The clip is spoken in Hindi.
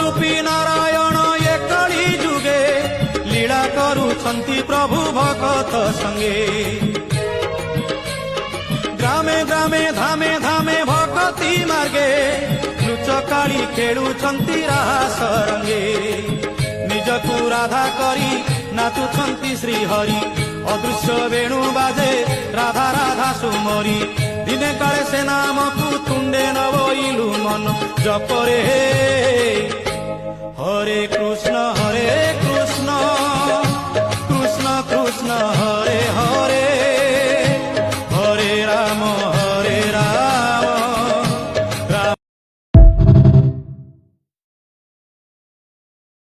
रूपी नारायण ये कली जुगे लीला करुछन्ति प्रभु भगत संगे ग्रामे ग्रामे धामे धामे भगती मार्गे लुचकाली खेलुछन्ति रास रंगे निजकु राधा करी नाचुछन्ति श्रीहरि अदृश्य वेणु बाजे राधा राधा सुमरी दिने काले से नामकु तुंडे नबइलु मन जपरे